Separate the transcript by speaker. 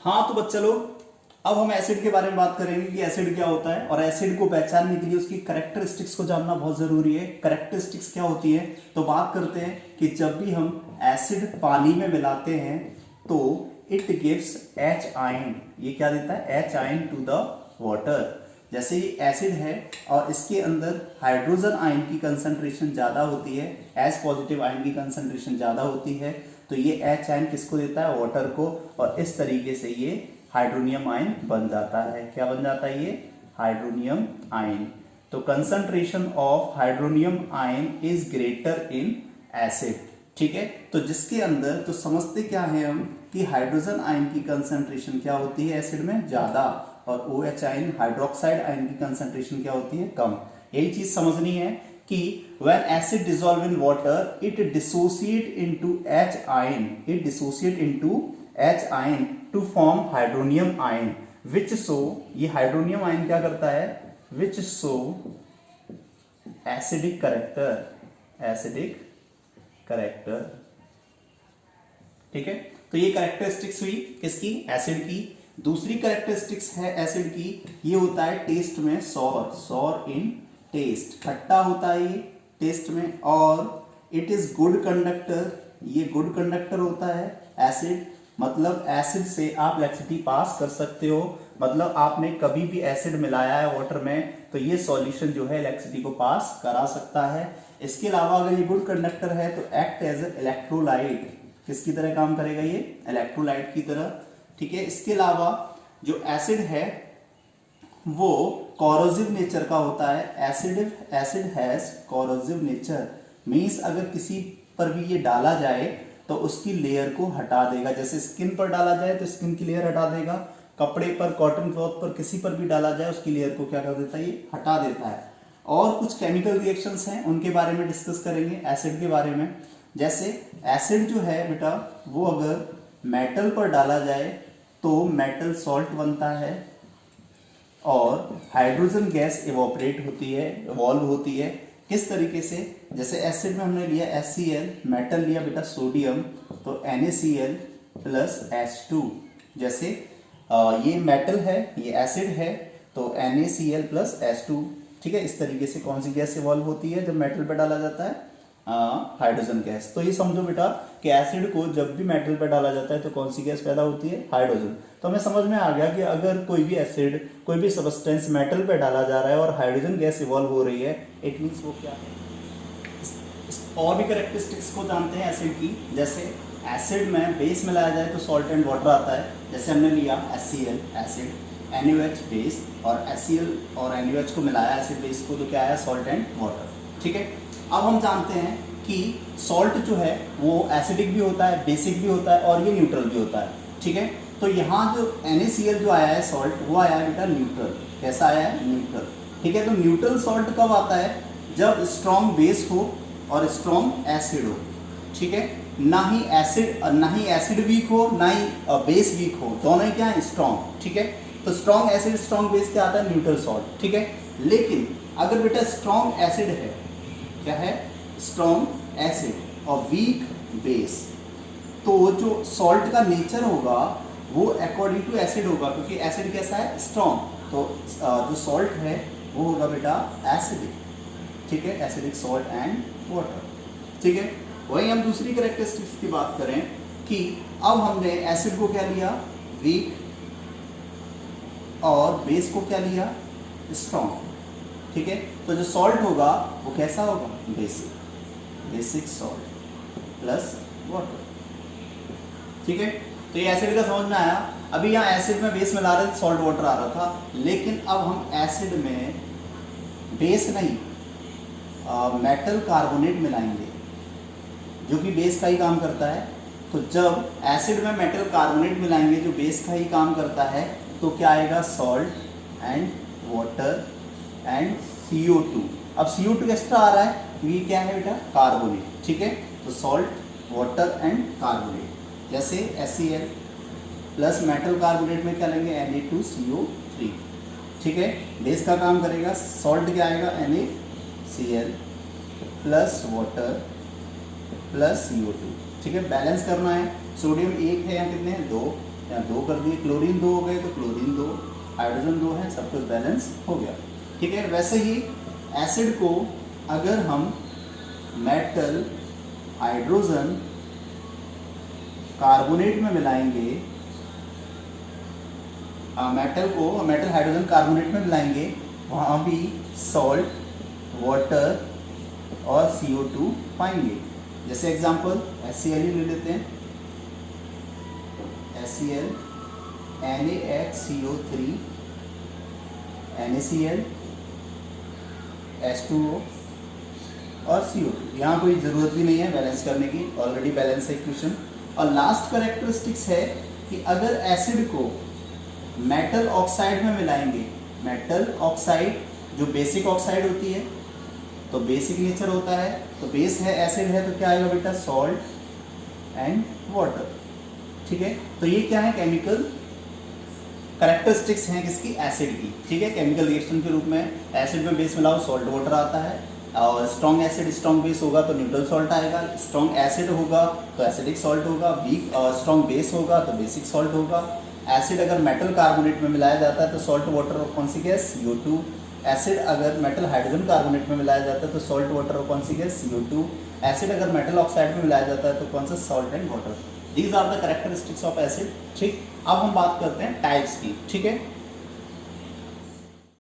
Speaker 1: हाँ तो बच्चा लोग, अब हम एसिड के बारे में बात करेंगे कि एसिड क्या होता है और एसिड को पहचानने के लिए उसकी कैरेक्टरिस्टिक्स को जानना बहुत जरूरी है। कैरेक्टरिस्टिक्स क्या होती है, तो बात करते हैं कि जब भी हम एसिड पानी में मिलाते हैं तो इट गिव्स एच आयन। ये क्या देता है? H ion to the water. जैसे ये एसिड है और इसके अंदर हाइड्रोजन आयन की कंसंट्रेशन ज्यादा होती है, एच पॉजिटिव आयन की कंसंट्रेशन ज्यादा होती है, तो ये एच आयन किसको देता है? वाटर को। और इस तरीके से ये हाइड्रोनियम आयन बन जाता है। क्या बन जाता है? ये हाइड्रोनियम आयन। तो concentration of hydronium ion is greater in acid. ठीक है, तो जिसके अंदर, तो समझते क्या है हम कि हाइड्रोजन आयन की कंसंट्रेशन क्या होती है एसिड में? ज्यादा, और OH आयन हाइड्रोक्साइड आयन की कंसंट्रेशन क्या होती है? कम। यही चीज समझनी है कि when acid dissolve in water it dissociate into H ion, it dissociate into H ion to form hydronium ion which show, ये हाइड्रोनियम आयन क्या करता है? which show acidic character, acidic character। ठीक है, तो ये कैरेक्टरिस्टिक्स हुई किसकी? एसिड की। दूसरी कैरेक्टरिस्टिक्स है एसिड की, ये होता है टेस्ट में सॉर, सॉर इन टेस्ट, खट्टा होता है ये टेस्ट में। और इट इज गुड कंडक्टर, ये गुड कंडक्टर होता है एसिड। मतलब एसिड से आप इलेक्ट्रिसिटी पास कर सकते हो, मतलब आपने कभी भी एसिड मिलाया है वाटर में तो ये सॉल्यूशन जो है इलेक्ट्रिसिटी को पास करा सकता है। इसके अलावा अगर ये गुड कंडक्टर है तो एक्ट एज ए इलेक्ट्रोलाइट, किसकी तरह काम करेगा ये? इलेक्ट्रोलाइट की तरह। ठीक है, इसके अलावा जो एसिड है वो कॉरोजिव नेचर का होता है। एसिड हैज कॉरोजिव नेचर, मीन्स अगर किसी पर भी ये डाला जाए तो उसकी लेयर को हटा देगा। जैसे स्किन पर डाला जाए तो स्किन की लेयर हटा देगा, कपड़े पर, कॉटन क्लॉथ पर, किसी पर भी डाला जाए उसकी लेयर को क्या कर देता है? ये हटा देता है। और कुछ केमिकल रिएक्शंस हैं उनके बारे में डिस्कस करेंगे एसिड के बारे में। जैसे एसिड जो है बेटा, वो अगर मेटल पर डाला जाए तो मेटल सॉल्ट बनता है और हाइड्रोजन गैस इवोपरेट होती है, इवॉल्व होती है। किस तरीके से? जैसे एसिड में हमने लिया HCl, मेटल लिया बेटा सोडियम, तो NaCl प्लस H2। जैसे ये मेटल है, ये एसिड है, तो NaCl प्लस H2। ठीक है, इस तरीके से कौन सी गैस इवॉल्व होती है जब मेटल पे डाला जाता है? Hydrogen gas. तो ये समझो बेटा कि एसिड को जब भी मेटल पे डाला जाता है तो कौन सी गैस पैदा होती है? हाइड्रोजन। तो हमें समझ में आ गया कि अगर कोई भी एसिड, कोई भी सब्सटेंस मेटल पे डाला जा रहा है और हाइड्रोजन गैस इवॉल्व हो रही है, इट मीन्स वो क्या है। और भी कैरेक्टरिस्टिक्स को जानते हैं एसिड की। जैसे एसिड में बेस मिलाया जाए तो सॉल्ट एंड वाटर आता है। जैसे हमने लिया HCl एसिड, NaOH बेस, और HCl और NaOH को मिलाया एसिड बेस को, तो क्या है? Salt and water. ठीक है, अब हम जानते हैं कि सॉल्ट जो है वो एसिडिक भी होता है, बेसिक भी होता है और ये न्यूट्रल भी होता है। ठीक है, तो यहाँ जो NaCl जो आया है सॉल्ट, वो आया है बेटा न्यूट्रल। कैसा आया है? न्यूट्रल। ठीक है, तो न्यूट्रल सॉल्ट कब आता है? जब स्ट्रॉन्ग बेस हो और स्ट्रॉन्ग एसिड हो। ठीक है, ना ही एसिड वीक हो, ना ही बेस वीक हो, दोनों ही क्या है? स्ट्रॉन्ग। ठीक है, तो स्ट्रॉन्ग एसिड स्ट्रॉन्ग बेस क्या आता है? Neutral salt. ठीक है, लेकिन अगर बेटा स्ट्रॉन्ग एसिड है, क्या है? स्ट्रॉन्ग एसिड और वीक बेस, तो जो सॉल्ट का नेचर होगा वो अकॉर्डिंग टू एसिड होगा, क्योंकि एसिड कैसा है? स्ट्रॉन्ग। तो जो सॉल्ट है वो होगा बेटा एसिडिक। ठीक है, एसिडिक सॉल्ट एंड वाटर। ठीक है, वही हम दूसरी कैरेक्टरिस्टिक्स की बात करें कि अब हमने एसिड को क्या लिया? वीक, और बेस को क्या लिया? स्ट्रॉन्ग। ठीक है, तो जो सॉल्ट होगा वो कैसा होगा? Basic, basic salt plus water. ठीक है, तो ये एसिड का समझ में आया। अभी यहाँ एसिड में बेस मिला रहे थे, सॉल्ट वाटर आ रहा था, लेकिन अब हम एसिड में बेस नहीं, मेटल कार्बोनेट मिलाएंगे जो कि बेस का ही काम करता है। तो जब एसिड में मेटल कार्बोनेट मिलाएंगे जो बेस का ही काम करता है, तो क्या आएगा? Salt and water and CO2। अब CO2 एक्स्ट्रा आ रहा है, ये क्या है बेटा? कार्बोनेट। ठीक है, तो सॉल्ट, वाटर एंड कार्बोनेट। जैसे HCl प्लस मेटल कार्बोनेट में क्या लेंगे? Na2CO3। ठीक है, बेस का काम करेगा। सॉल्ट क्या आएगा? NaCl plus water plus CO2। ठीक है, बैलेंस करना है। सोडियम 1 है, यहाँ कितने हैं? 2, यहाँ 2 कर दिए, क्लोरीन 2 हो गए तो क्लोरीन 2, हाइड्रोजन 2 है, सब कुछ बैलेंस हो गया। ठीक है, वैसे ही एसिड को अगर हम मेटल हाइड्रोजन कार्बोनेट में मिलाएंगे, मेटल हाइड्रोजन कार्बोनेट में मिलाएंगे, वहाँ भी सॉल्ट, वाटर और CO2 पाएंगे। जैसे एग्जांपल HCl ले लेते हैं, HCl, NaHCO3, NaCl, H2O और CO2। यहाँ कोई ज़रूरत भी नहीं है बैलेंस करने की, ऑलरेडी बैलेंस है इक्वेशन। और लास्ट कैरेक्टरिस्टिक्स है कि अगर एसिड को मेटल ऑक्साइड में मिलाएंगे, मेटल ऑक्साइड जो बेसिक ऑक्साइड होती है, तो बेसिक नेचर होता है, तो बेस है, एसिड है, तो क्या आएगा बेटा, सॉल्ट एंड वाटर। ठीक है, तो ये क्या है, केमिकल कैरेक्टरिस्टिक्स हैं किसकी, एसिड की। ठीक है, केमिकल रिएक्शन के रूप में एसिड में बेस मिलाओ, सॉल्ट वाटर आता है, और स्ट्रॉन्ग एसिड स्ट्रॉन्ग बेस होगा तो न्यूट्रल सॉल्ट आएगा, स्ट्रॉन्ग एसिड होगा तो एसिडिक सॉल्ट होगा, वीक स्ट्रॉन्ग बेस होगा तो बेसिक सॉल्ट होगा। एसिड अगर मेटल कार्बोनेट में मिलाया जाता है तो सॉल्ट वाटर और कौन सी गैस, CO2। एसिड अगर मेटल हाइड्रोजन कार्बोनेट में मिलाया जाता है तो सॉल्ट वाटर और कौन सी गैस, CO2। एसिड अगर मेटल ऑक्साइड में मिलाया जाता है तो कौन सा, salt and water. These are the characteristics of acid. ठीक, अब हम बात करते हैं टाइप्स की। ठीक है,